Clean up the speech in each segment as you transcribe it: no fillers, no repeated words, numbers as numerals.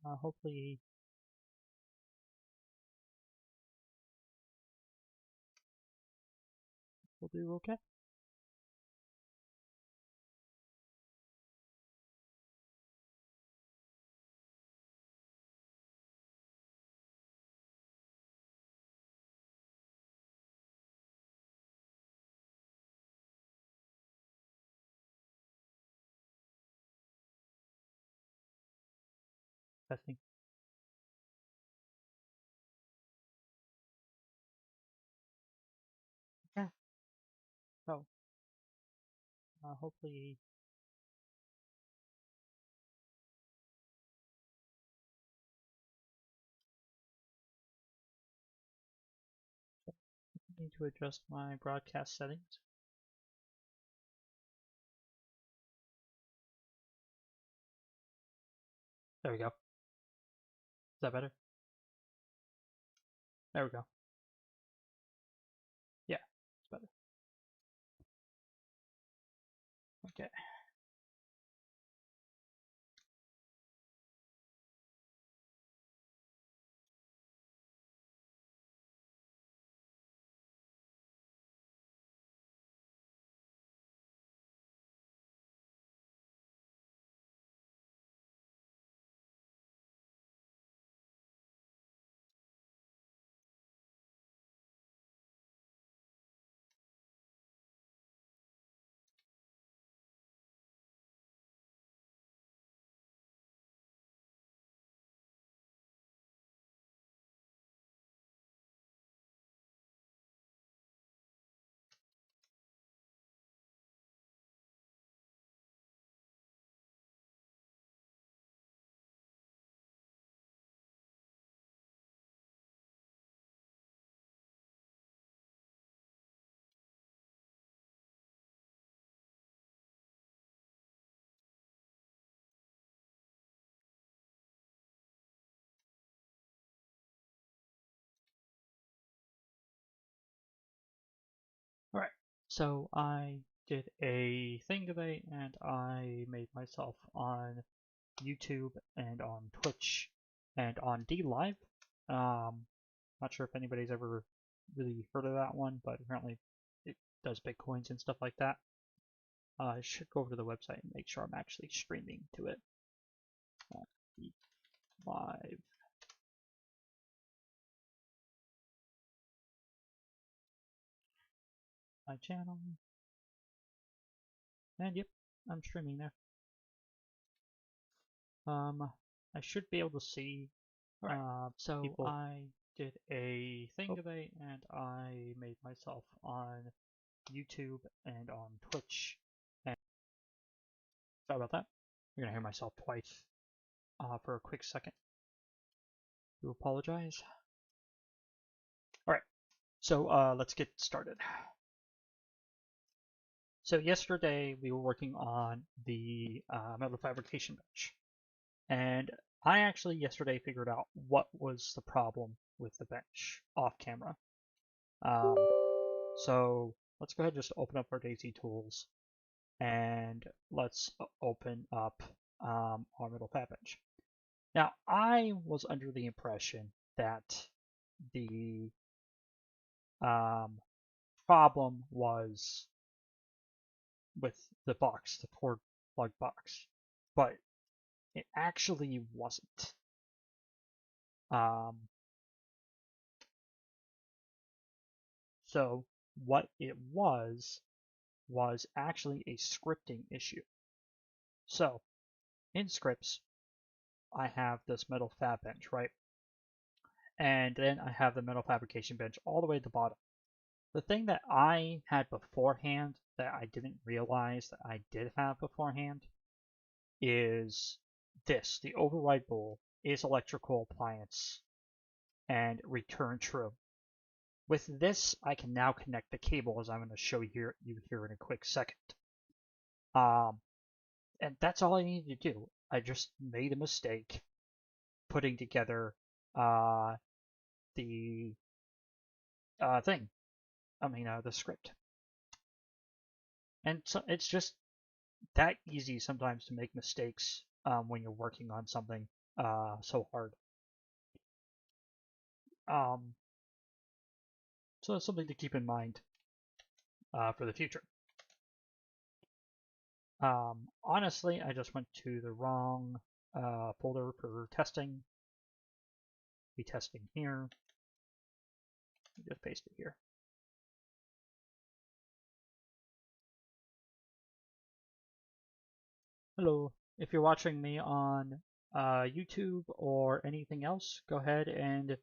Hopefully we'll do okay. Testing. Yeah. So hopefully I need to adjust my broadcast settings. There we go. Is that better? There we go. Yeah, it's better. Okay. Alright, so I did a thing today and I made myself on YouTube and on Twitch and on DLive. Not sure if anybody's ever really heard of that one, but apparently it does Bitcoins and stuff like that. I should go over to the website and make sure I'm actually streaming to it. Live. My channel. And yep, I'm streaming there. I should be able to see. So people. I did a thing today, and I made myself on YouTube and on Twitch. And sorry about that. You're gonna hear myself twice for a quick second. I do apologize. All right, so let's get started. So yesterday we were working on the metal fabrication bench, and I actually yesterday figured out what was the problem with the bench off camera. So let's go ahead and just open up our DayZ tools, and let's open up our metal fab bench. Now I was under the impression that the problem was with the box, the cord plug box, but it actually wasn't. So what it was actually a scripting issue. So in scripts, I have this metal fab bench, right? And then I have the metal fabrication bench all the way at the bottom. The thing that I had beforehand that I didn't realize that I did have beforehand is this. The override bool is electrical appliance and return true. With this, I can now connect the cable, as I'm going to show you here in a quick second. And that's all I needed to do. I just made a mistake putting together the thing. The script. And so it's just that easy sometimes to make mistakes when you're working on something. so hard. So that's something to keep in mind for the future. Honestly, I just went to the wrong folder for testing. Be testing here. Just paste it here. Hello. If you're watching me on YouTube or anything else, go ahead and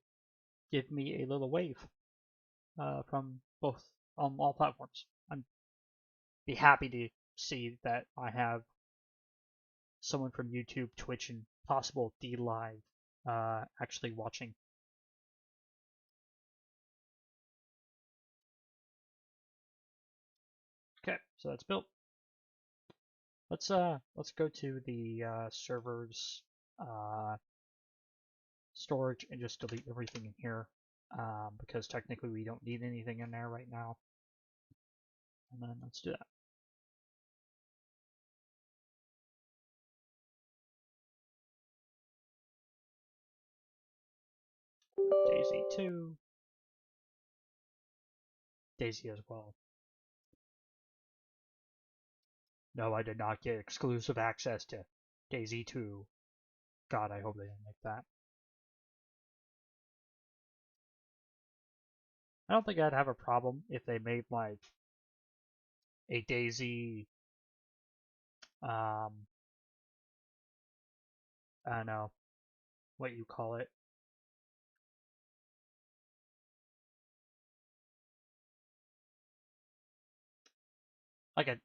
give me a little wave from both on all platforms. I'd be happy to see that I have someone from YouTube, Twitch, and possible DLive actually watching. Okay, so that's built. Let's go to the server's storage and just delete everything in here because technically we don't need anything in there right now. And then let's do that. DayZ 2, DayZ as well. No, I did not get exclusive access to DayZ 2. God, I hope they didn't make that. I don't think I'd have a problem if they made like a DayZ, I don't know what you call it.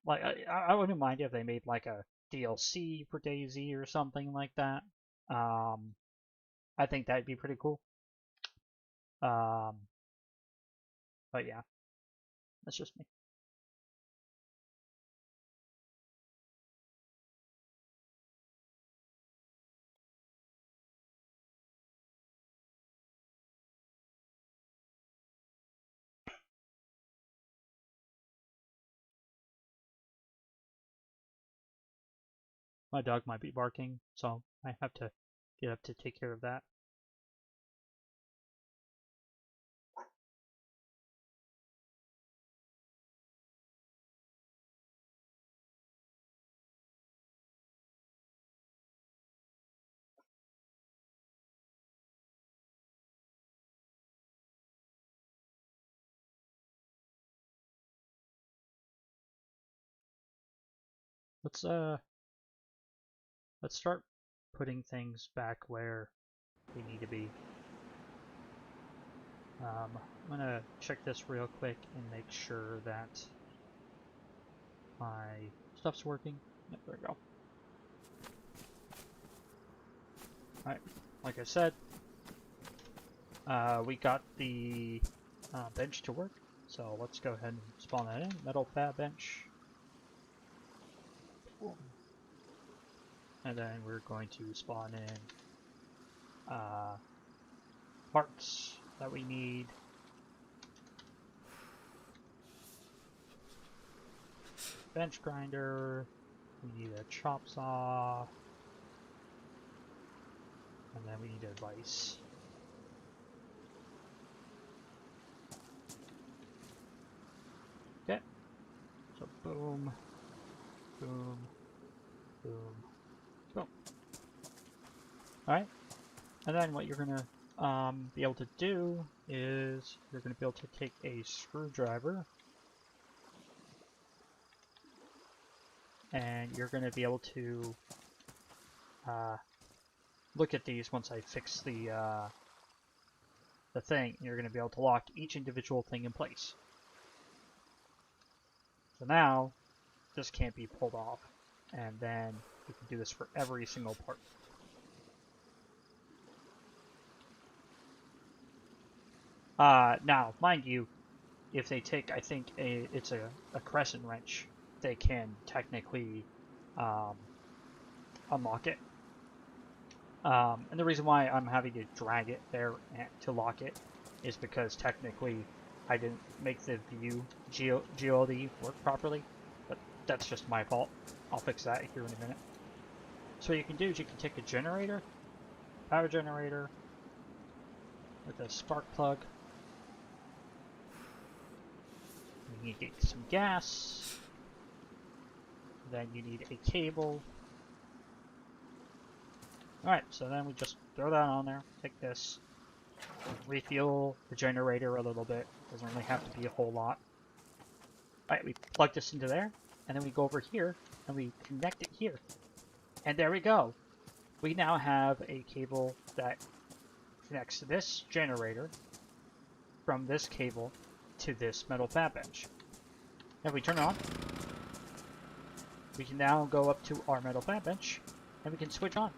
I wouldn't mind if they made like a DLC for DayZ or something like that. I think that'd be pretty cool. But yeah, that's just me. My dog might be barking, so I have to get up to take care of that. Let's start putting things back where they need to be. I'm gonna check this real quick and make sure that my stuff's working. Yep, there we go. Alright, like I said, we got the bench to work, so let's go ahead and spawn that in. MetalWorkbench. And then we're going to spawn in parts that we need. Bench grinder, we need a chop saw, and then we need a vise. Okay, so boom, boom, boom, boom. Alright, and then what you're gonna be able to do is you're gonna be able to take a screwdriver and you're gonna be able to look at these once I fix the thing. You're gonna be able to lock each individual thing in place. So now this can't be pulled off, and then you can do this for every single part. Now, mind you, if they take, I think it's a crescent wrench, they can technically unlock it. And the reason why I'm having to drag it there to lock it is because technically I didn't make the view GLD work properly, but that's just my fault. I'll fix that here in a minute. So what you can do is you can take a generator power generator with a spark plug. We need to get some gas. Then you need a cable. Alright, so then we just throw that on there, take this, refuel the generator a little bit. Doesn't really have to be a whole lot. Alright, we plug this into there, and then we go over here, and we connect it here. And there we go. We now have a cable that connects this generator from this cable to this metal fab bench. If we turn it on, we can now go up to our metal fab bench, and we can switch on.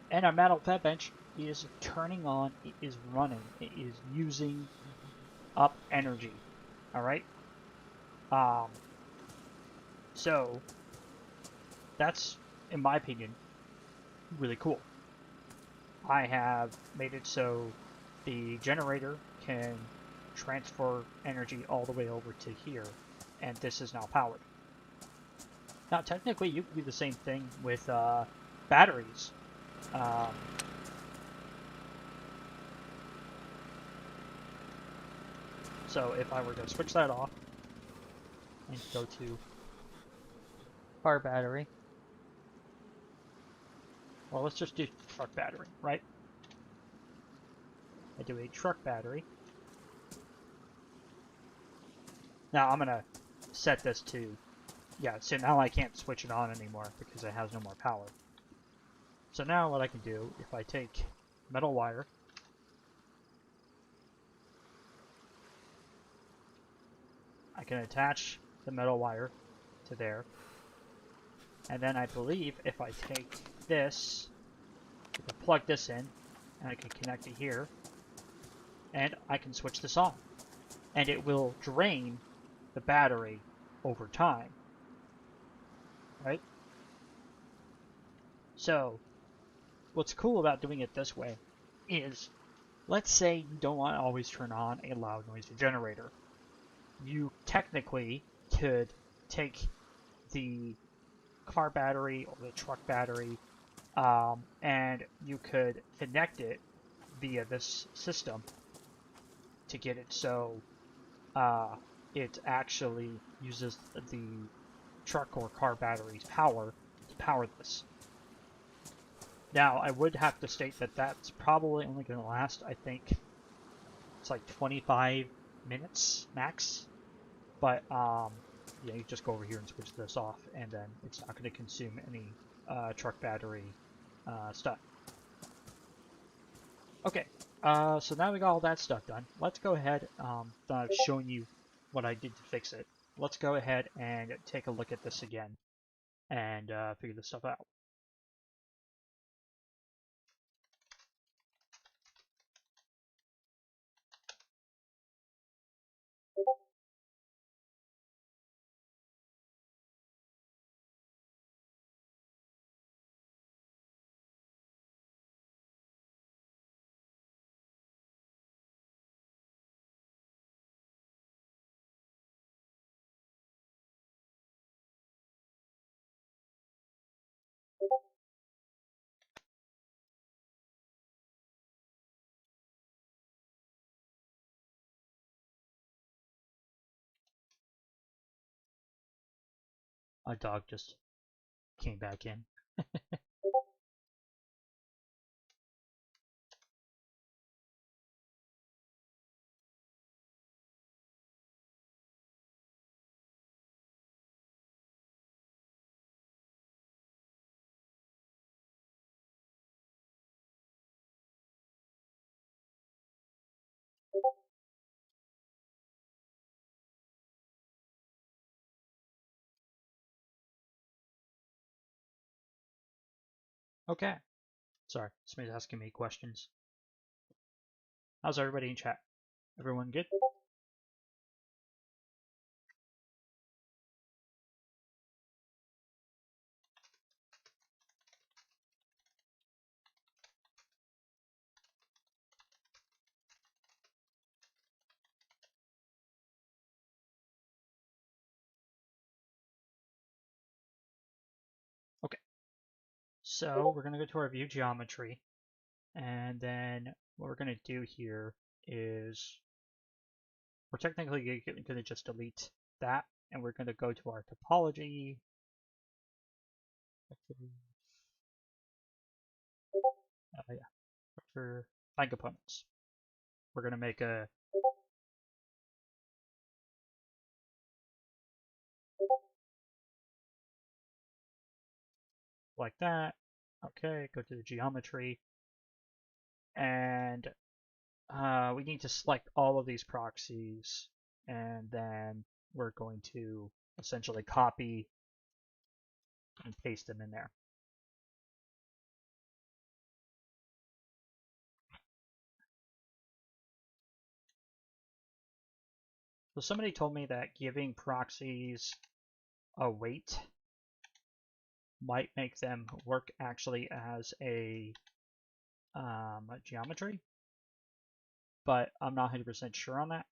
And our metal fab bench is turning on, it is running, it is using up energy. Alright? So that's, in my opinion, really cool. I have made it so the generator can transfer energy all the way over to here, and this is now powered. Now, technically, you can do the same thing with batteries. So if I were to switch that off and go to car battery, well, let's just do truck battery, right? I do a truck battery. Now I'm gonna set this to, yeah, so now I can't switch it on anymore because it has no more power. So now what I can do, if I take metal wire, I can attach the metal wire to there. And then I believe if I take this, I can plug this in, and I can connect it here, and I can switch this on. And it will drain the battery over time. Right? So, what's cool about doing it this way is, let's say you don't want to always turn on a loud noisy generator. You technically could take the car battery or the truck battery, and you could connect it via this system to get it so it actually uses the truck or car battery's power to power this. Now, I would have to state that that's probably only going to last, I think, it's like 25 minutes max. But, yeah, you just go over here and switch this off, and then it's not going to consume any truck battery stuff. Okay, so now we got all that stuff done. Let's go ahead, that I've shown you what I did to fix it. Let's go ahead and take a look at this again and figure this stuff out. My dog just came back in. Okay. Sorry, somebody's asking me questions. How's everybody in chat? Everyone good? Okay. So we're going to go to our view geometry. And then what we're going to do here is we're technically going to just delete that, and we're going to go to our topology. For find components. We're going to make a like that. Okay, go to the geometry, and we need to select all of these proxies, and then we're going to essentially copy and paste them in there. So somebody told me that giving proxies a weight might make them work actually as a geometry, but I'm not 100% sure on that.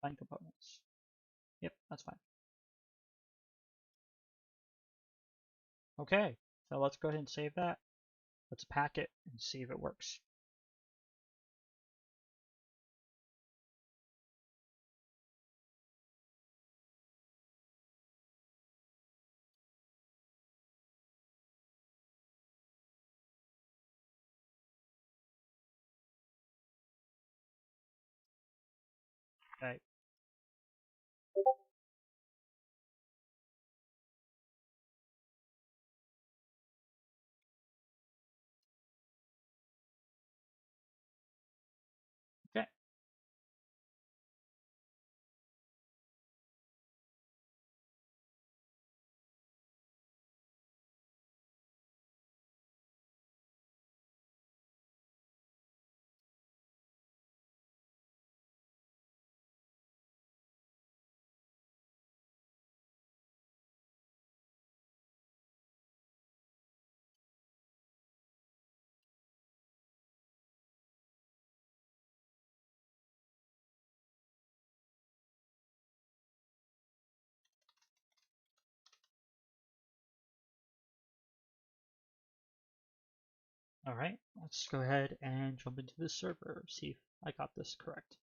Find components. Yep, that's fine. Okay, so let's go ahead and save that. Let's pack it and see if it works. Okay. Okay. All right, let's go ahead and jump into the server, see if I got this correct.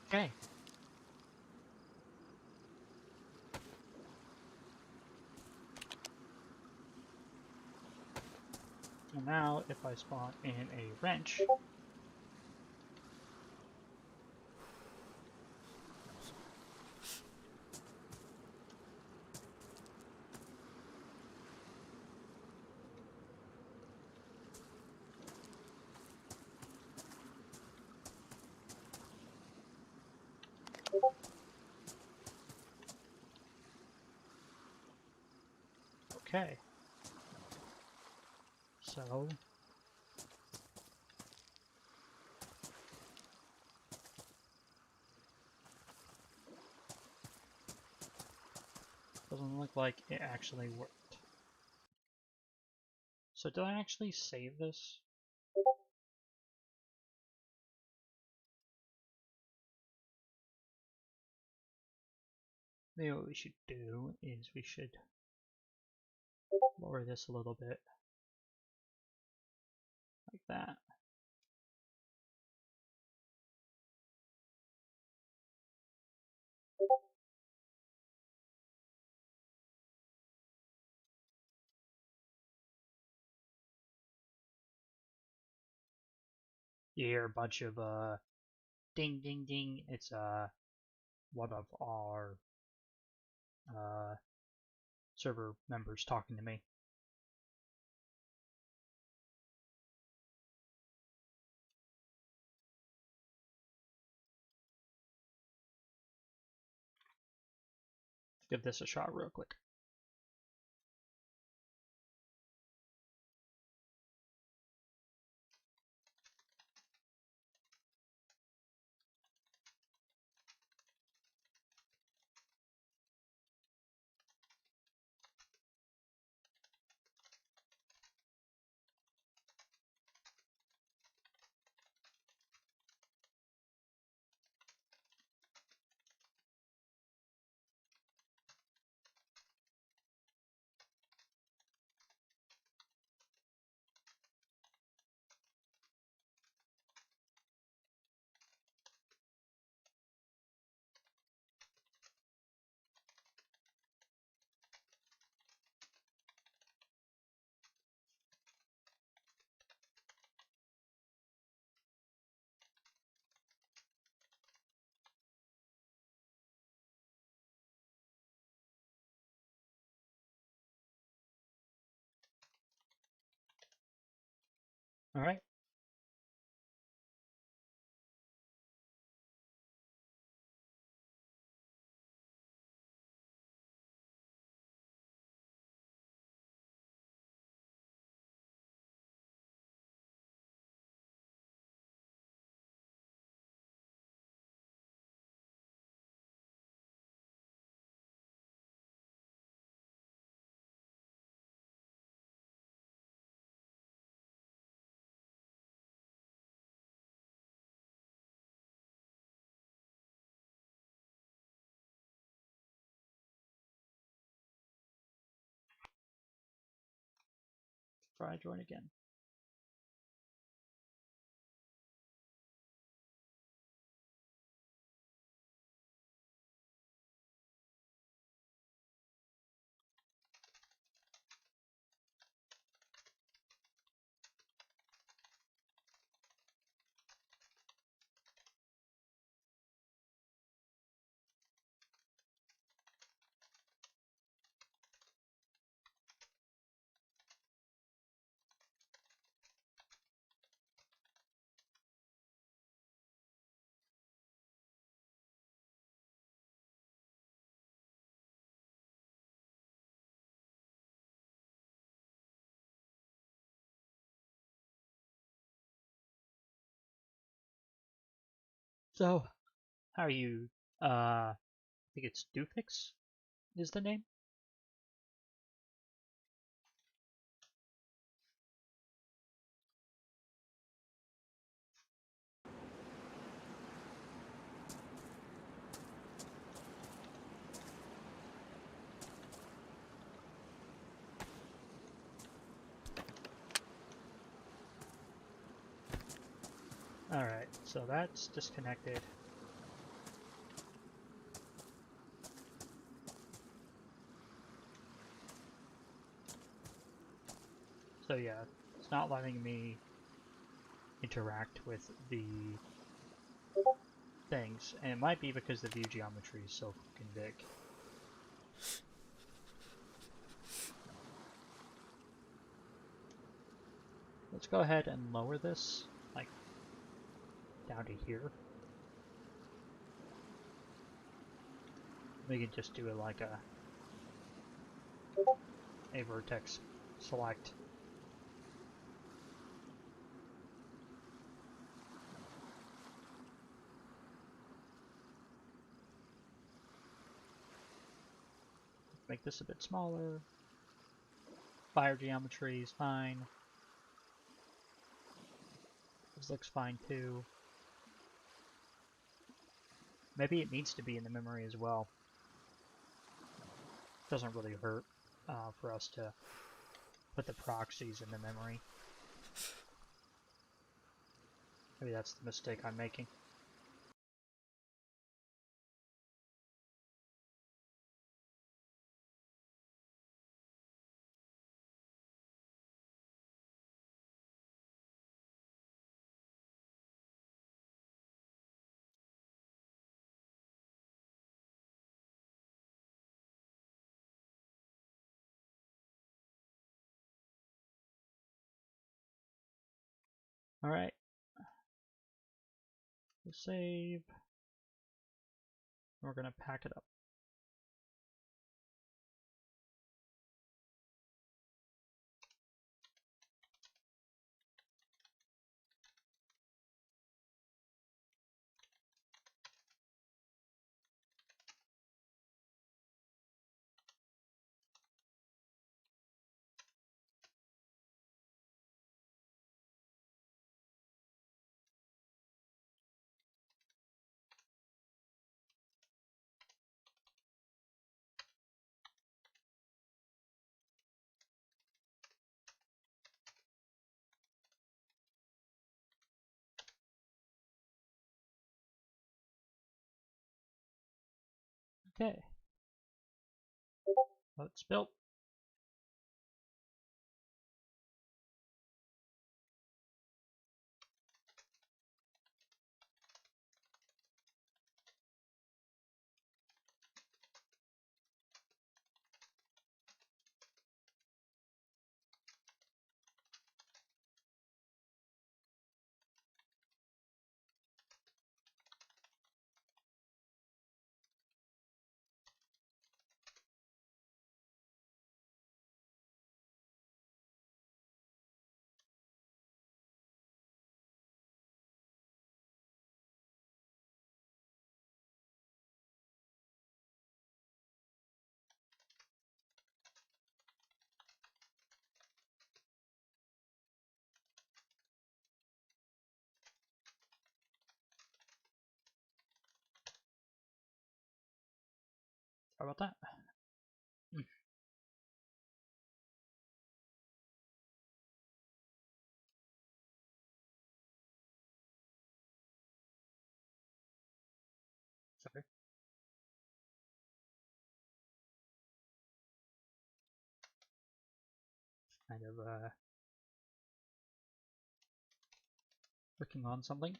Okay. So now if I spawn in a wrench, okay. So doesn't look like it actually worked. So did I actually save this? Maybe what we should do is we should lower this a little bit. Like that. You hear a bunch of ding ding ding. It's one of our server members talking to me. Give this a shot real quick. All right. Try join again. So, how are you? I think it's Doofix is the name. Alright, so that's disconnected. So yeah, it's not letting me interact with the things, and it might be because the view geometry is so fucking big. Let's go ahead and lower this, like, down to here. We can just do it like a vertex select. Make this a bit smaller. Fire geometry is fine. This looks fine too. Maybe it needs to be in the memory as well. Doesn't really hurt for us to put the proxies in the memory. Maybe that's the mistake I'm making. Alright. We'll save. We're gonna pack it up. Okay. Oh, it's built. Sorry about that. Sorry. Kind of working on something.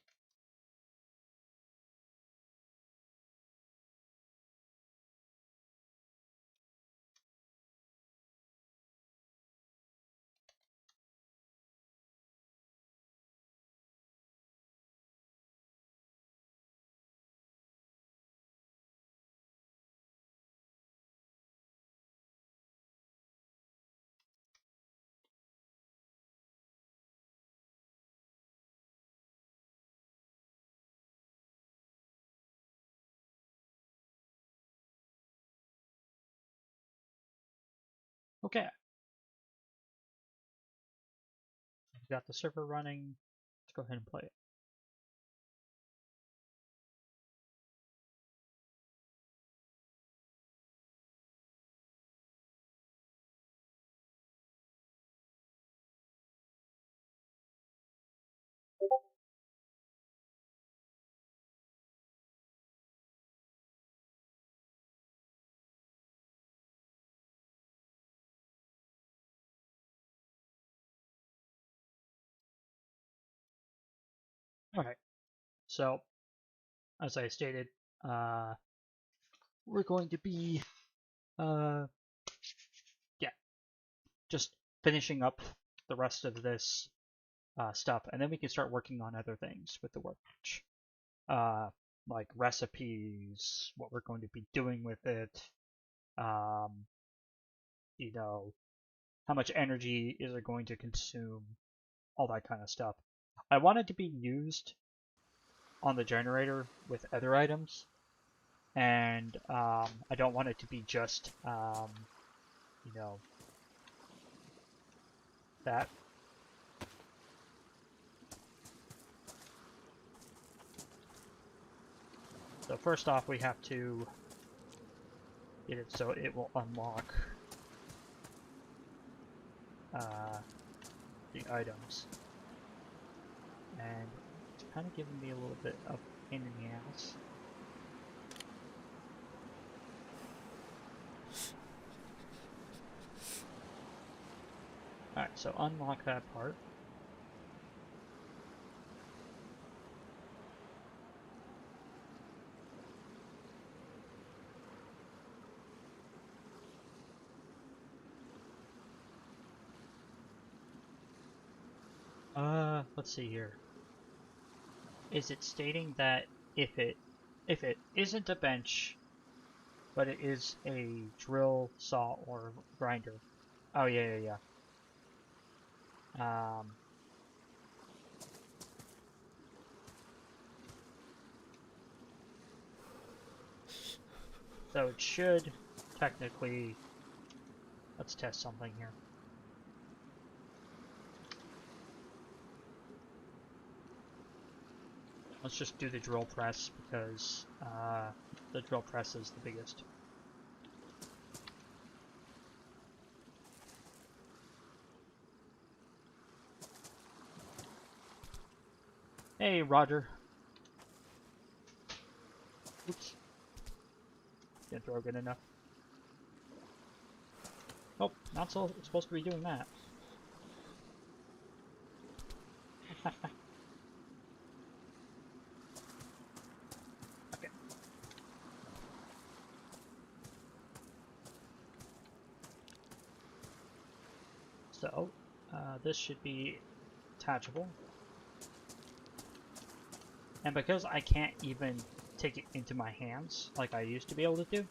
Okay. We got the server running. Let's go ahead and play it. Okay. So, as I stated, we're going to be, yeah, just finishing up the rest of this stuff, and then we can start working on other things with the workbench, like recipes, what we're going to be doing with it, you know, how much energy is it going to consume, all that kind of stuff. I want it to be used on the generator with other items, and I don't want it to be just, you know, that. So first off, we have to get it so it will unlock the items. And it's kind of giving me a little bit of pain in the ass. Alright, so unlock that part. Let's see here. Is it stating that if it isn't a bench, but it is a drill, saw, or grinder? Oh yeah. So it should technically. Let's test something here. Let's just do the drill press because the drill press is the biggest. Hey, Roger. Oops. Didn't throw good enough. Oh, not so supposed to be doing that. Okay. So, this should be attachable. And because I can't even take it into my hands like I used to be able to do,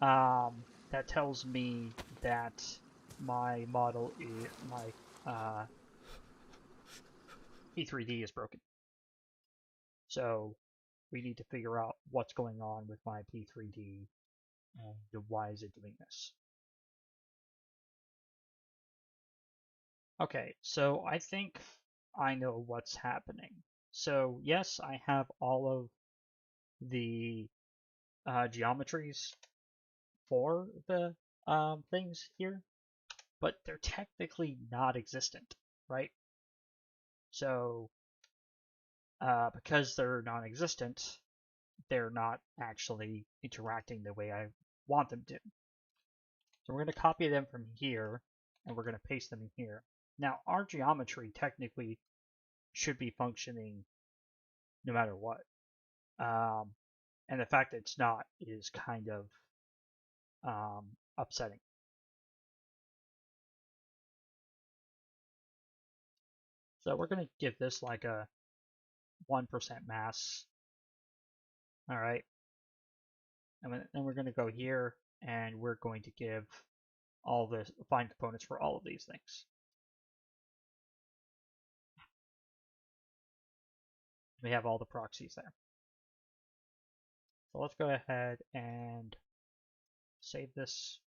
that tells me that my model is, my P3D is broken. So we need to figure out what's going on with my P3D and why is it doing this. Okay, so I think I know what's happening. So yes, I have all of the geometries for the things here, but they're technically not existent, right? So because they're non-existent, they're not actually interacting the way I want them to. So we're going to copy them from here, and we're going to paste them in here. Now, our geometry technically should be functioning no matter what. And the fact that it's not is kind of upsetting. So we're going to give this like a 1% mass. All right. And then we're going to go here, and we're going to give all the fine components for all of these things. We have all the proxies there. So let's go ahead and save this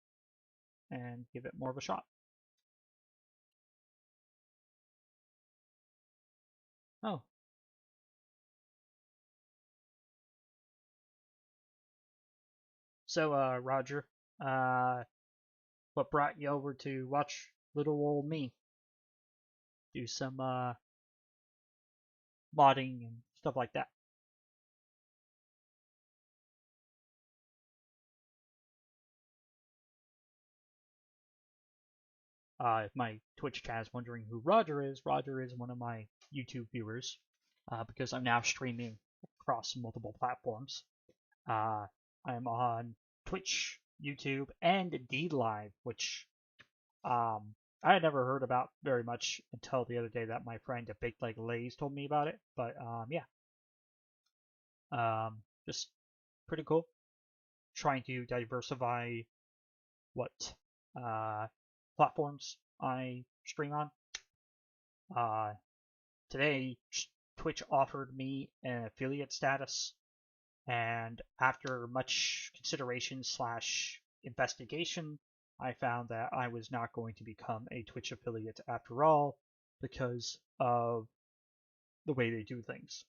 and give it more of a shot. Oh. So, Roger, what brought you over to watch little old me do some modding and stuff like that? If my Twitch chat is wondering who Roger is one of my YouTube viewers because I'm now streaming across multiple platforms. I'm on Twitch, YouTube, and DLive, which I had never heard about very much until the other day that my friend at Baked Like Lay's told me about it. But yeah, just pretty cool. Trying to diversify what platforms I stream on. Today, Twitch offered me an affiliate status, and after much consideration / investigation, I found that I was not going to become a Twitch affiliate after all because of the way they do things.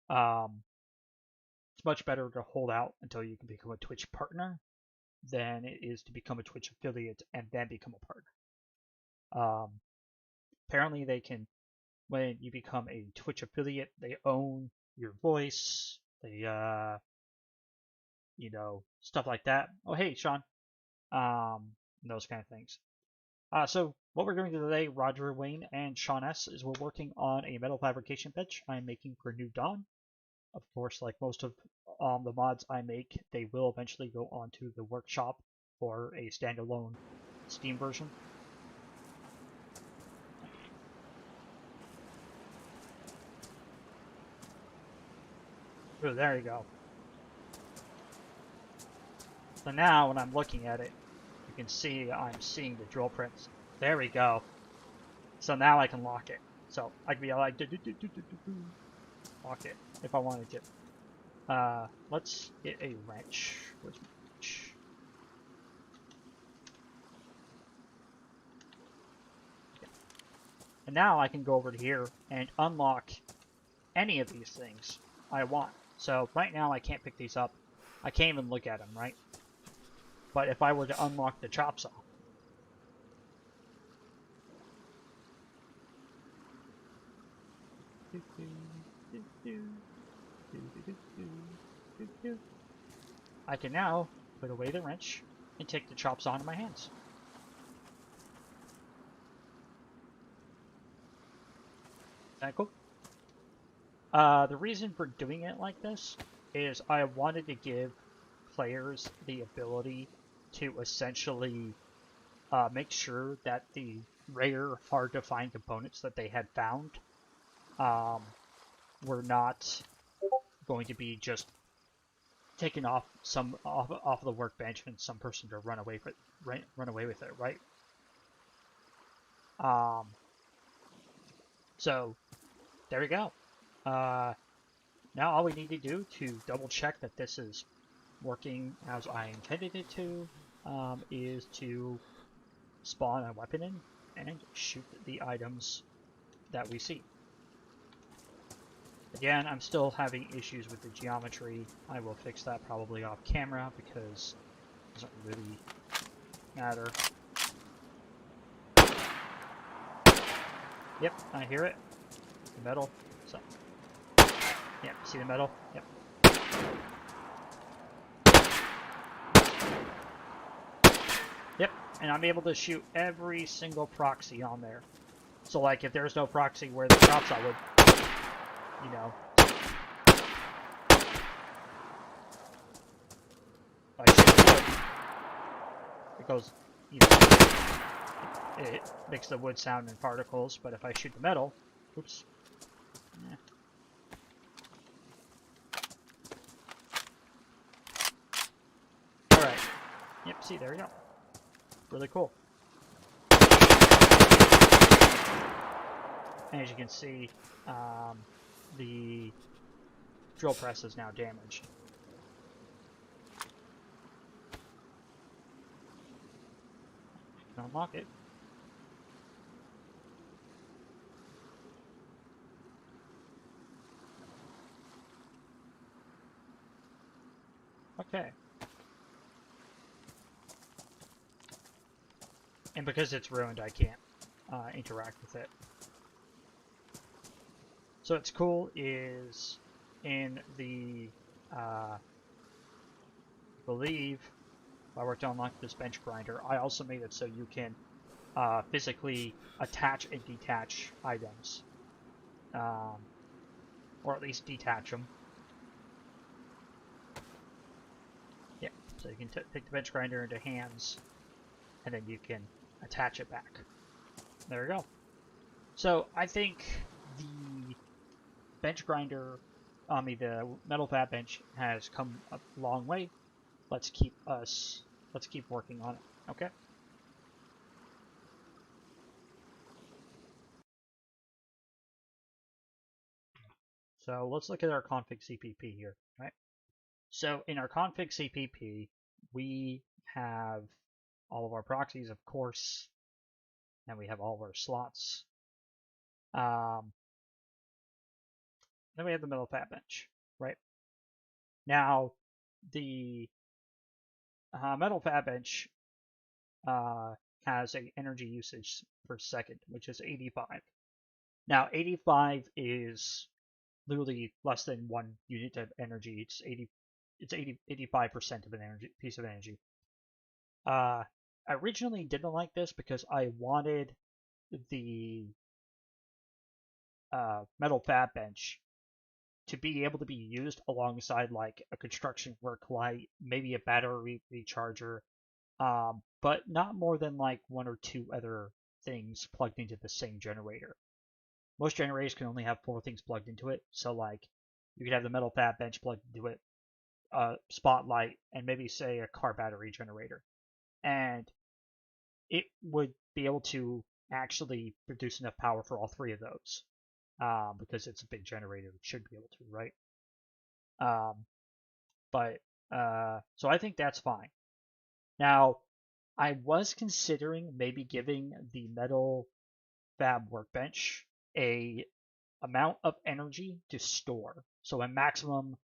It's much better to hold out until you can become a Twitch partner than it is to become a Twitch affiliate and then become a partner. Apparently they can, when you become a Twitch affiliate, they own your voice, they, stuff like that. Oh, hey, Sean. Those kind of things. So what we're doing today, Roger Wayne and Sean S, is we're working on a metal fabrication bench I'm making for New Dawn. Of course, like most of the mods I make, they will eventually go onto the workshop for a standalone Steam version. Oh, there you go. So now when I'm looking at it, you can see I'm seeing the drill prints. There we go. So now I can lock it. So I can be like, lock it if I wanted to. Let's get a wrench. Where's my wrench? Okay. And now I can go over to here and unlock any of these things I want. So right now I can't pick these up. I can't even look at them, right? But if I were to unlock the chop saw, I can now put away the wrench and take the chop saw into my hands. Is that cool? The reason for doing it like this is I wanted to give players the ability to essentially make sure that the rare, hard-to-find components that they had found were not going to be just taken off off the workbench and some person to run away with it, right? So there we go. Now all we need to do to double check that this is working as I intended it to is to spawn a weapon in and shoot the items that we see. Again, I'm still having issues with the geometry. I will fix that probably off camera because it doesn't really matter. Yep, I hear it. The metal. So, yeah, see the metal? Yep. Yep, and I'm able to shoot every single proxy on there. So, like, if there's no proxy where the chop saw would, you know, I shoot the wood, it goes, you know, it makes the wood sound in particles, but if I shoot the metal, oops, Alright, yep, see, there we go. Really cool. And as you can see, the drill press is now damaged. Unlock it. Okay. And because it's ruined, I can't interact with it. So what's cool is in the, I believe, if I were to unlock this bench grinder, I also made it so you can physically attach and detach items. Or at least detach them. Yeah, so you can take the bench grinder into hands, and then you can attach it back. There we go. So I think the bench grinder, the metal fab bench has come a long way. Let's keep working on it. Okay. So let's look at our config CPP here, right? So in our config CPP, we have all of our proxies, of course, and we have all of our slots. Then we have the metal fab bench, right? Now, the metal fab bench has an energy usage per second, which is 85. Now, 85 is literally less than 1 unit of energy. It's 85% of an energy piece of energy. I originally didn't like this because I wanted the metal fab bench to be able to be used alongside like a construction work light, maybe a battery recharger, but not more than like 1 or 2 other things plugged into the same generator. Most generators can only have 4 things plugged into it, so like you could have the metal fab bench plugged into it, a spotlight, and maybe say a car battery generator, and it would be able to actually produce enough power for all 3 of those, because it's a big generator. It should be able to, right? So I think that's fine. Now, I was considering maybe giving the metal fab workbench a amount of energy to store, so a maximum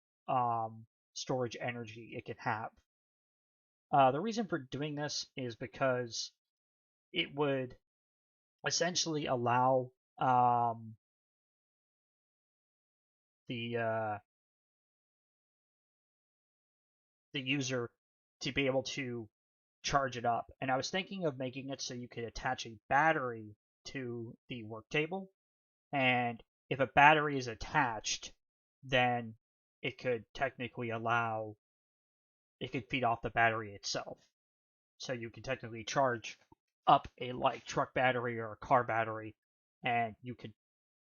storage energy it can have. The reason for doing this is because it would essentially allow the user to be able to charge it up. And I was thinking of making it so you could attach a battery to the work table, and if a battery is attached, then it could technically it could feed off the battery itself. So you can technically charge up a like truck battery or a car battery, and you could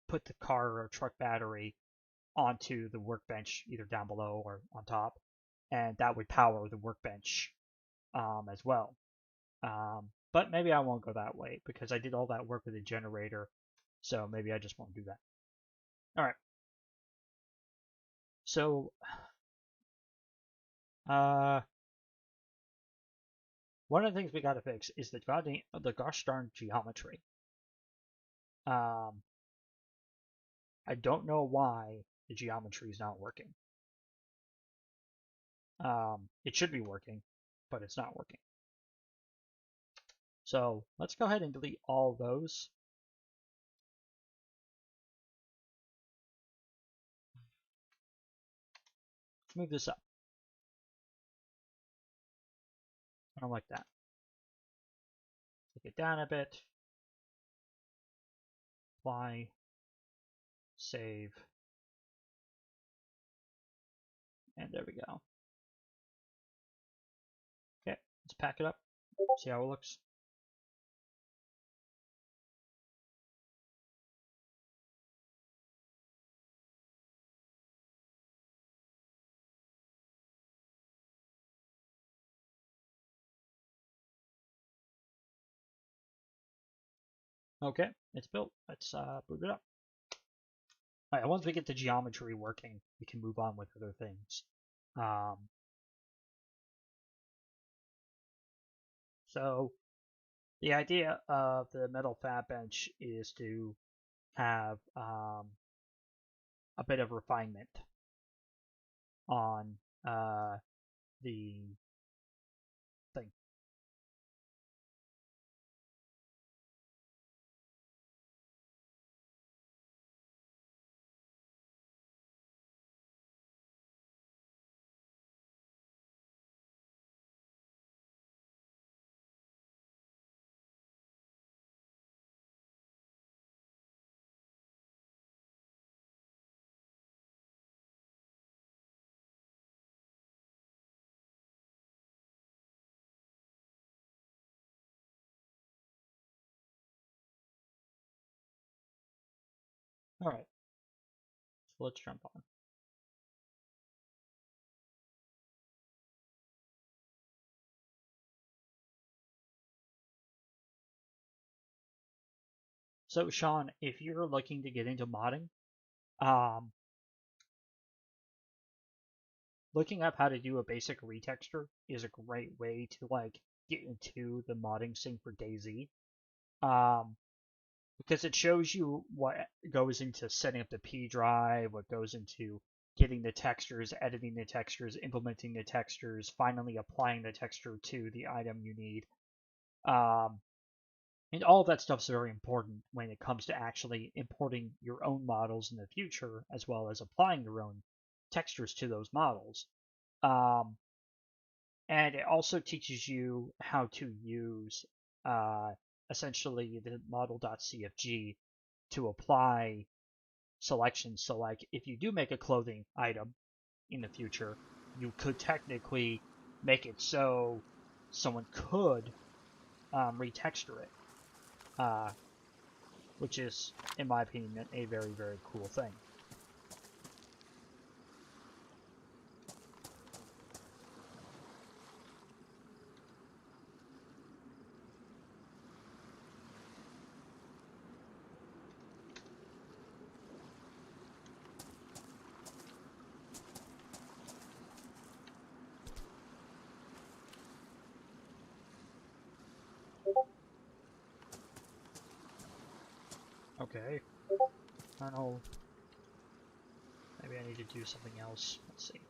put the car or truck battery onto the workbench either down below or on top, and that would power the workbench as well. But maybe I won't go that way because I did all that work with a generator, so maybe I just won't do that. All right. So, one of the things we got to fix is the gosh darn geometry. I don't know why the geometry is not working. It should be working, but it's not working. So let's go ahead and delete all those. Let's move this up. I don't like that. Take it down a bit. Apply. Save. And there we go. Okay, let's pack it up. See how it looks. Okay, it's built. Let's boot it up. All right, once we get the geometry working, we can move on with other things. So the idea of the metal fab bench is to have a bit of refinement on the thing. All right, so let's jump on. So Sean, if you're looking to get into modding, looking up how to do a basic retexture is a great way to like get into the modding scene for DayZ. Um, because it shows you what goes into setting up the P drive, what goes into getting the textures, editing the textures, implementing the textures, finally applying the texture to the item you need. And all of that stuff is very important when it comes to actually importing your own models in the future, as well as applying your own textures to those models. Um, and it also teaches you how to use essentially the model.cfg to apply selections. So, like, if you do make a clothing item in the future, you could technically make it so someone could retexture it, which is, in my opinion, a very, very cool thing. Okay. I don't know. Maybe I need to do something else. Let's see.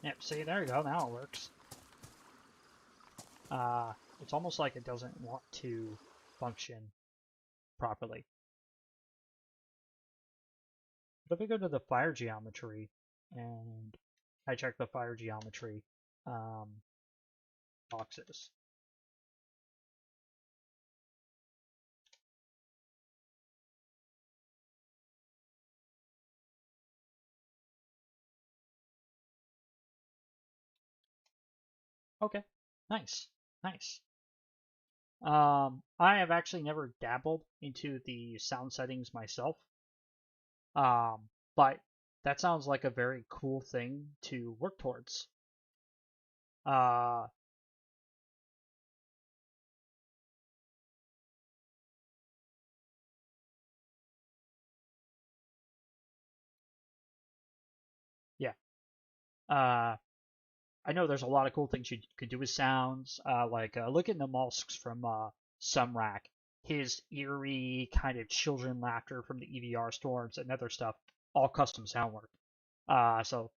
Yep, see, there you go. Now it works. It's almost like it doesn't want to function properly. But if we go to the fire geometry and I check the fire geometry boxes. Okay, nice, nice. I have actually never dabbled into the sound settings myself, but that sounds like a very cool thing to work towards. Uh, yeah. Uh, I know there's a lot of cool things you could do with sounds. Like look at the mollusks from Sumrak. His eerie kind of children laughter from the EVR storms and other stuff, all custom sound work. So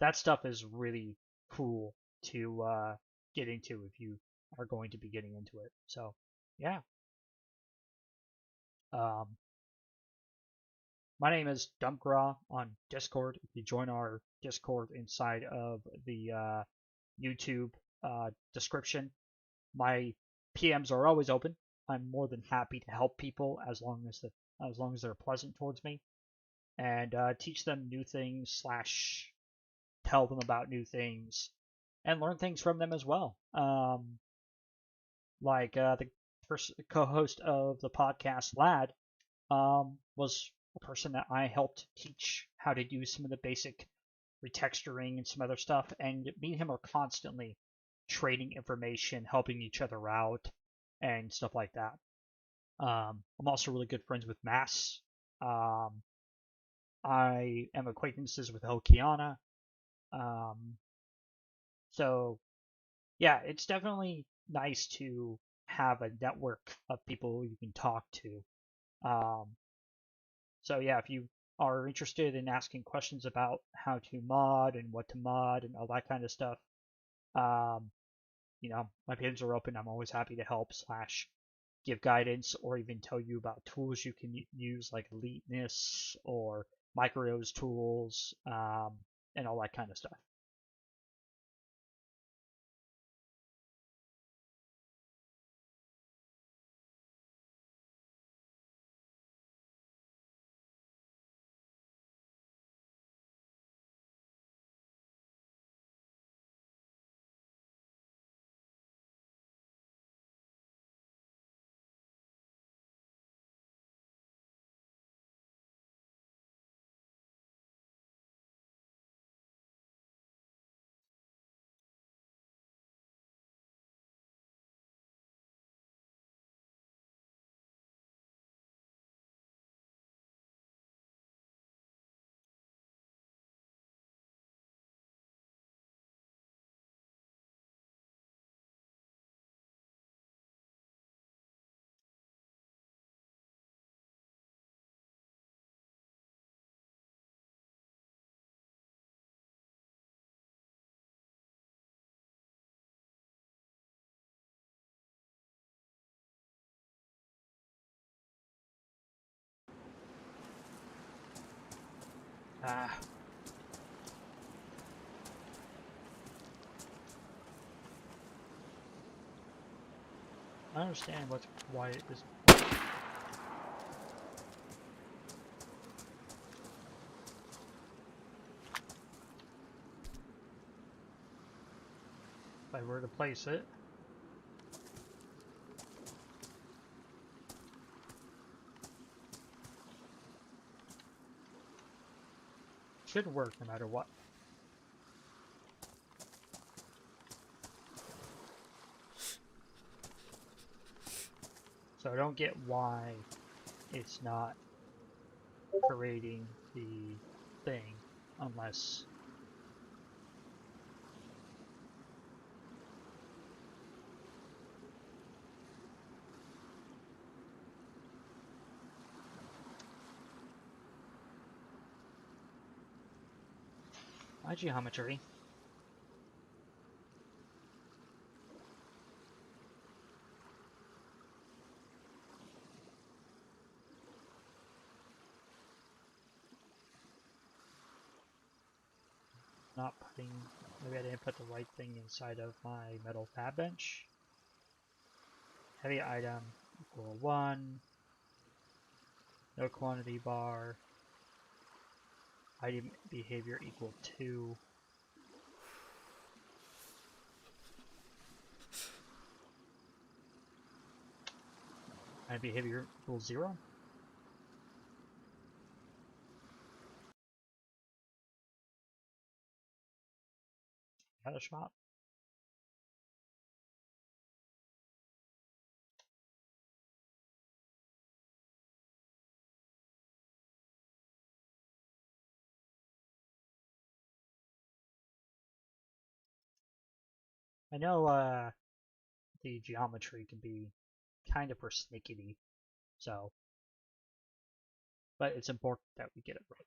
that stuff is really cool to get into if you are going to be getting into it. So yeah. Um, my name is Dumpgra on Discord. If you join our Discord inside of the YouTube description, my PMs are always open. I'm more than happy to help people as long as they're pleasant towards me, and teach them new things slash tell them about new things and learn things from them as well. Like the first co-host of the podcast, Lad, was a person that I helped teach how to do some of the basic retexturing and some other stuff, and me and him are constantly trading information, helping each other out, and stuff like that. I'm also really good friends with Mass. Um, I am acquaintances with Okiana. Um, so yeah, it's definitely nice to have a network of people you can talk to. Um, so yeah, if you are interested in asking questions about how to mod and what to mod and all that kind of stuff, um, my pins are open. I'm always happy to help slash give guidance or even tell you about tools you can use like Eliteness or Micro's tools and all that kind of stuff. Ah. I understand why it is. If I were to place it. Should work no matter what. So I don't get why it's not creating the thing unless my geometry. Not putting, maybe I didn't put the right thing inside of my metal fab bench. Heavy item equal 1. No quantity bar. Item behavior equal 2. Item behavior equals 0. Got a shot. I know the geometry can be kind of persnickety, so, but it's important that we get it right.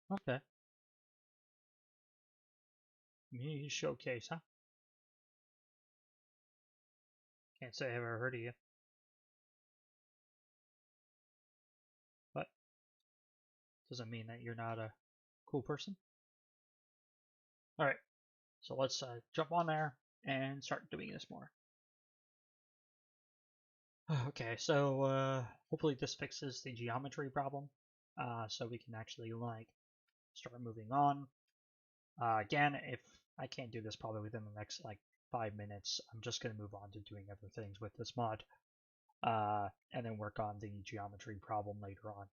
Okay. Me showcase, huh? Can't say I've ever heard of you. But doesn't mean that you're not a cool person. Alright, so let's jump on there and start doing this more. Okay, so hopefully this fixes the geometry problem, so we can actually like start moving on. Again, if I can't do this probably within the next like 5 minutes, I'm just going to move on to doing other things with this mod, and then work on the geometry problem later on.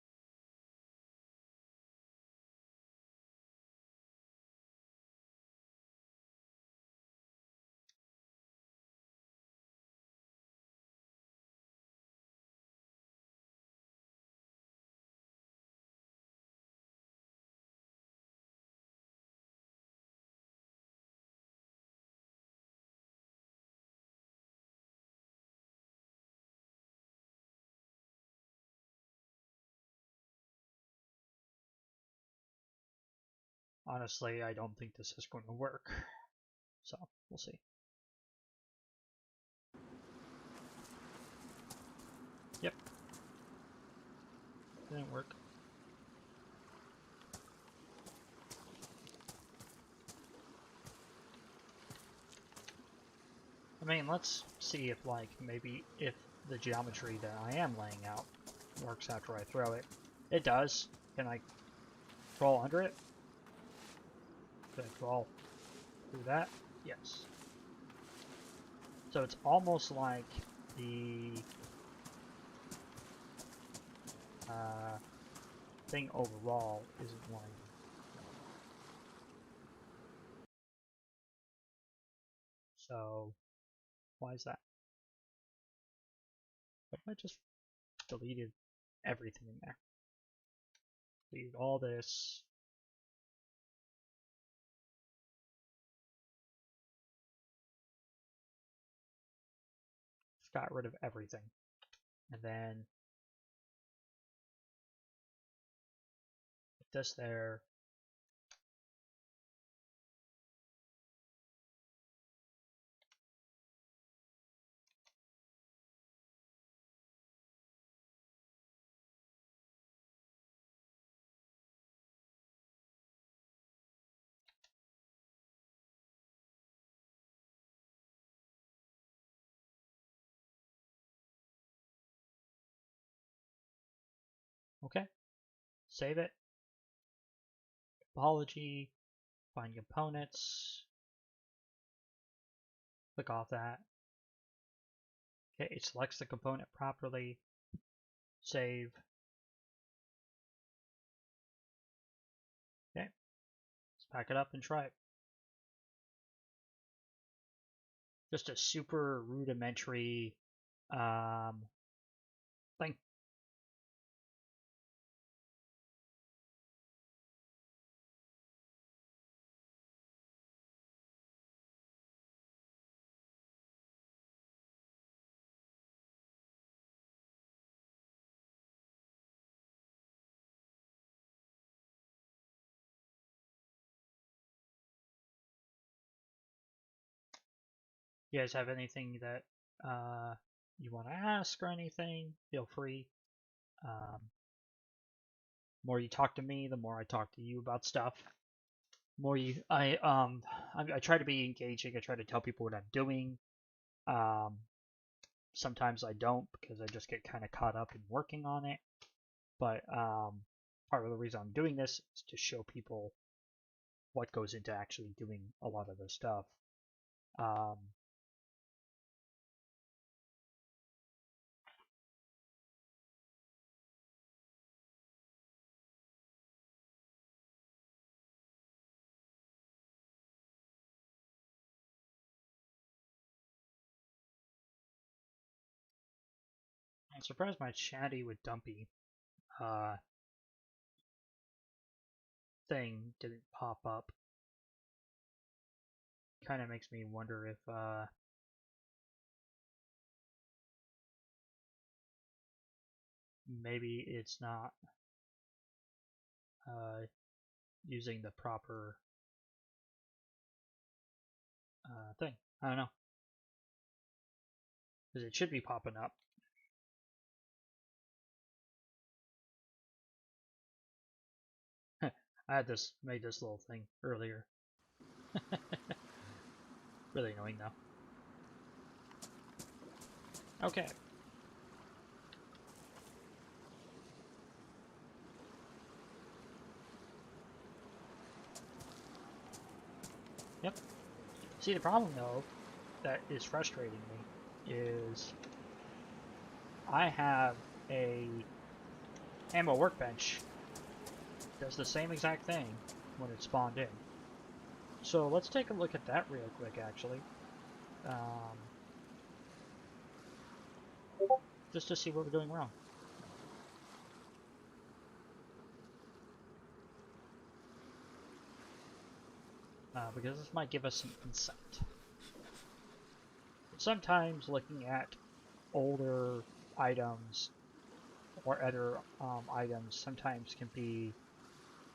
Honestly, I don't think this is going to work, so we'll see. Yep. Didn't work. I mean, let's see if like maybe if the geometry that I am laying out works after I throw it. It does. Can I crawl under it? Can I crawl through that? Yes. So it's almost like the thing overall isn't wanting. So why is that? What if I just deleted everything in there? Deleted all this. Just got rid of everything. And then put this there. Okay. Save it. Topology. Find components. Click off that. Okay, it selects the component properly. Save. Okay. Let's pack it up and try it. Just a super rudimentary thing. You guys have anything that you want to ask or anything? Feel free. More you talk to me, the more I talk to you about stuff. More you, I try to be engaging. I try to tell people what I'm doing. Sometimes I don't because I just get kind of caught up in working on it. But part of the reason I'm doing this is to show people what goes into actually doing a lot of this stuff. I'm surprised my chatty with Dumpy thing didn't pop up. Kind of makes me wonder if maybe it's not using the proper thing. I don't know. Because it should be popping up. I had made this little thing earlier. Really annoying though. Okay. Yep. See, the problem though that is frustrating me is I have a MetalWorkbench does the same exact thing when it's spawned in. So let's take a look at that real quick, actually. Just to see what we're doing wrong. Because this might give us some insight. Sometimes looking at older items or other items sometimes can be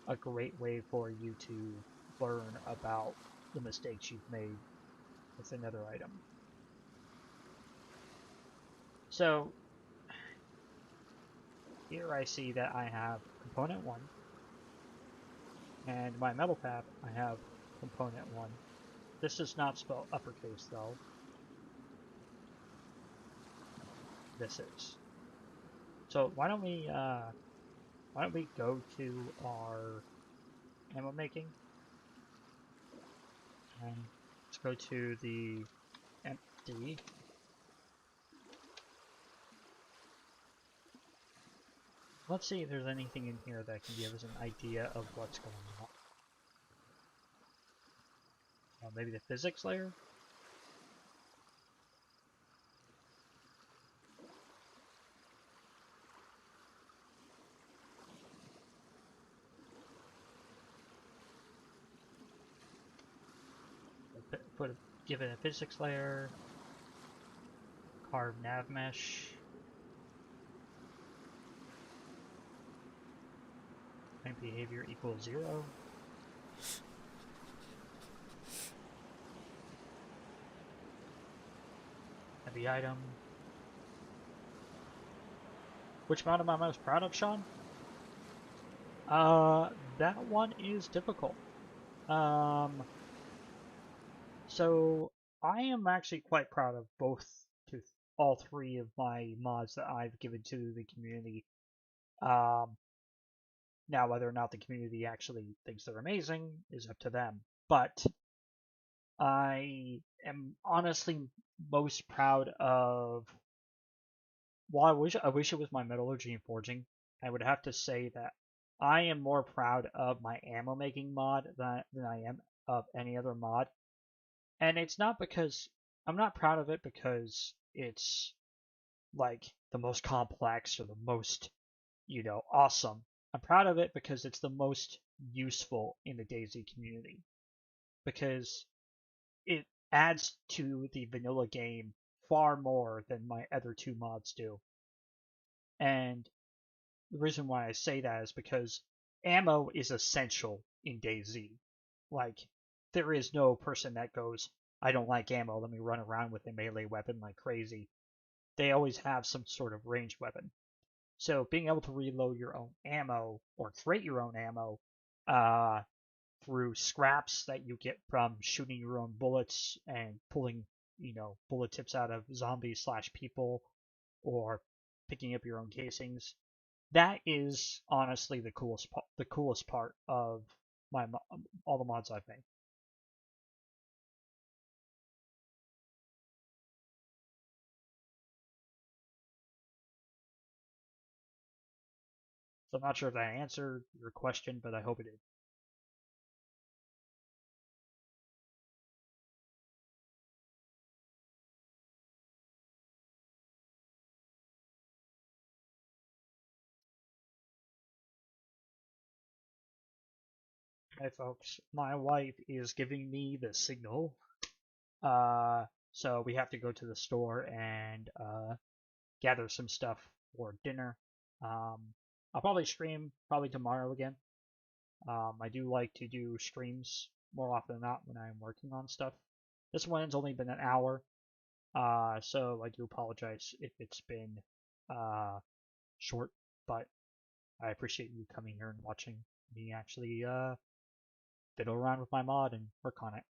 a great way for you to learn about the mistakes you've made with another item. So here I see that I have component 1, and my metal tab I have component 1. This is not spelled uppercase though. This is. So why don't we Why don't we go to our ammo making? And let's go to the empty. Let's see if there's anything in here that can give us an idea of what's going on. Maybe the physics layer? Give it a physics layer. Carve nav mesh. And behavior equals 0. Heavy item. Which mod am I most proud of, Sean? That one is difficult. So I am actually quite proud of all three of my mods that I've given to the community. Now, whether or not the community actually thinks they're amazing is up to them. But I am honestly most proud of. Well, I wish it was my metallurgy and forging. I would have to say that I am more proud of my ammo making mod than I am of any other mod. And it's not because I'm not proud of it because it's like the most complex or the most, awesome. I'm proud of it because it's the most useful in the DayZ community. Because it adds to the vanilla game far more than my other two mods do. And the reason why I say that is because ammo is essential in DayZ. Like, there is no person that goes, I don't like ammo, let me run around with a melee weapon like crazy. They always have some sort of ranged weapon. So being able to reload your own ammo or create your own ammo through scraps that you get from shooting your own bullets and pulling, bullet tips out of zombies/people or picking up your own casings, that is honestly the coolest part of all the mods I've made. So I'm not sure if that answered your question, but I hope it did. Hey folks, my wife is giving me the signal. So we have to go to the store and gather some stuff for dinner. I'll probably stream tomorrow again. I do like to do streams more often than not when I'm working on stuff. This one's only been an hour, so I do apologize if it's been short, but I appreciate you coming here and watching me actually fiddle around with my mod and work on it.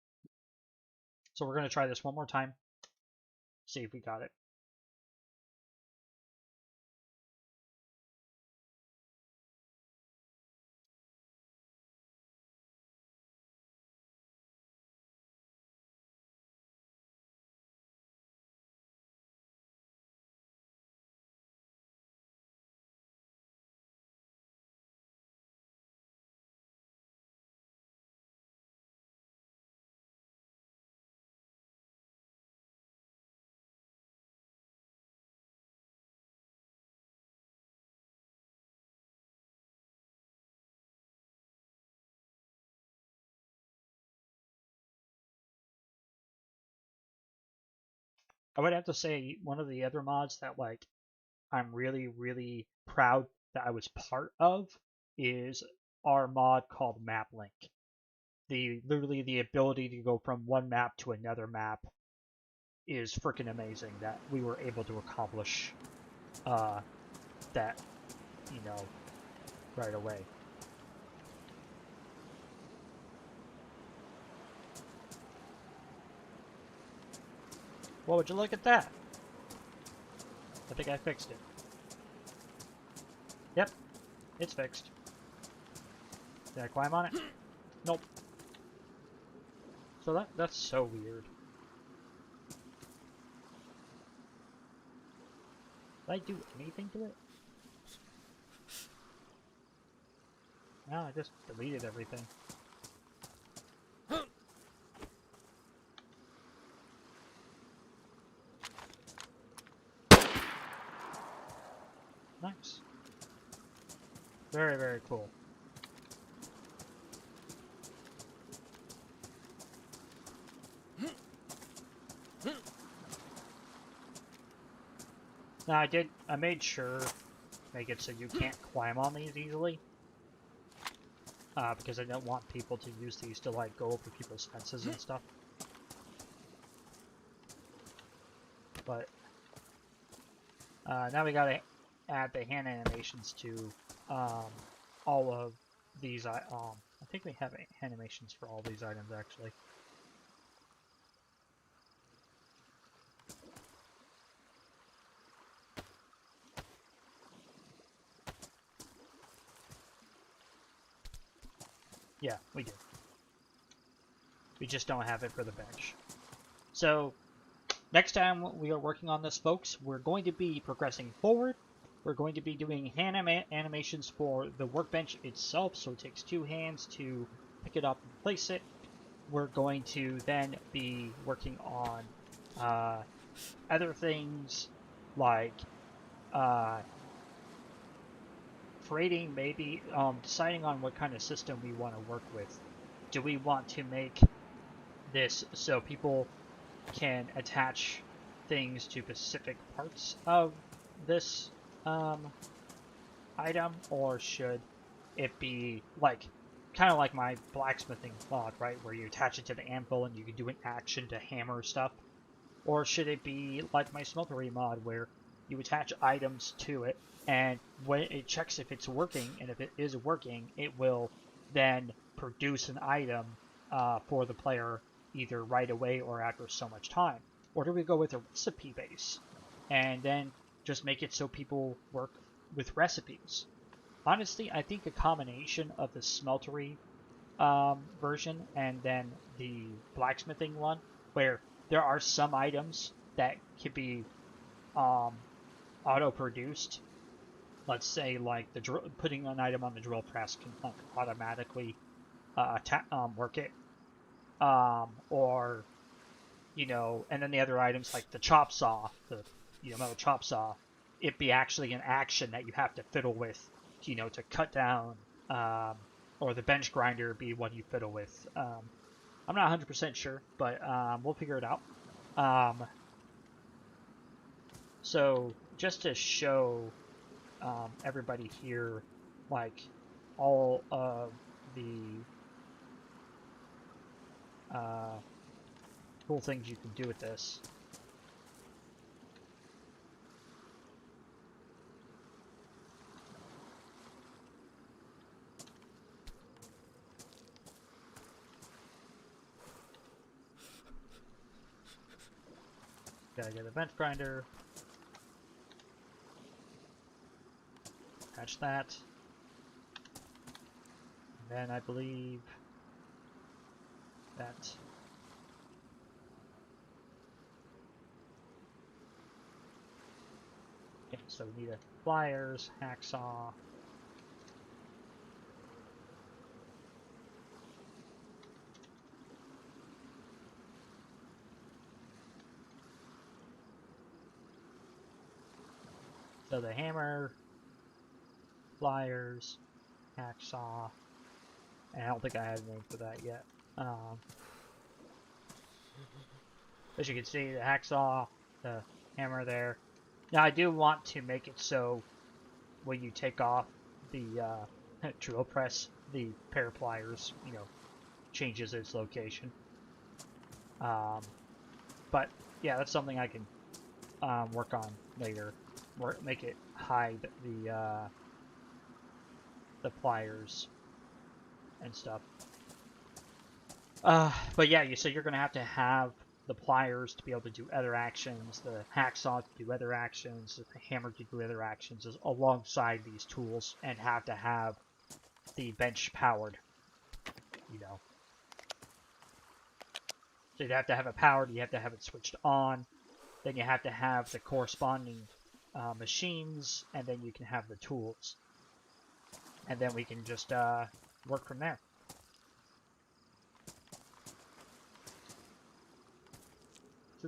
So we're going to try this one more time, see if we got it. I would have to say one of the other mods that like I'm really, really proud that I was part of is our mod called Map Link. Literally the ability to go from one map to another map is freaking amazing that we were able to accomplish that, right away. Well, would you look at that? I think I fixed it. Yep. It's fixed. Did I climb on it? Nope. So that's so weird. Did I do anything to it? No, I just deleted everything. Nice. Very, very cool. Now I made sure make it so you can't climb on these easily. Because I don't want people to use these to like go over people's fences and stuff. But now we gotta add the hand animations to all of these. I think we have animations for all these items actually. Yeah, we do. We just don't have it for the bench. So, next time we are working on this, folks, we're going to be progressing forward. We're going to be doing hand animations for the workbench itself, so it takes 2 hands to pick it up and place it. We're going to then be working on other things like creating, maybe deciding on what kind of system we want to work with. Do we want to make this so people can attach things to specific parts of this item, or should it be like kind of like my blacksmithing mod, right, where you attach it to the anvil and you can do an action to hammer stuff? Or should it be like my smeltery mod where you attach items to it, and when it checks if it's working, and if it is working, it will then produce an item for the player either right away or after so much time? Or do we go with a recipe base and then just make it so people work with recipes? Honestly, I think a combination of the smeltery version and then the blacksmithing one, where there are some items that could be auto-produced. Let's say like the putting an item on the drill press can automatically work it, or and then the other items like the chop saw, the metal chop saw, it be actually an action that you have to fiddle with, to cut down, or the bench grinder be one you fiddle with. I'm not 100% sure, but we'll figure it out. So just to show everybody here, like all of the cool things you can do with this. Gotta get a bench grinder. Attach that. And then I believe that so we need a pliers, hacksaw. So the hammer, pliers, hacksaw, and I don't think I have a name for that yet. As you can see, the hacksaw, the hammer there. Now I do want to make it so when you take off the drill press, the pair of pliers, changes its location. But yeah, that's something I can work on later. Make it hide the pliers and stuff. But yeah, so you're gonna have to have the pliers to be able to do other actions, the hacksaw to do other actions, the hammer to do other actions alongside these tools, and have to have the bench powered, you know. So you have to have it powered, you have to have it switched on, then you have to have the corresponding machines, and then you can have the tools. And then we can just work from there.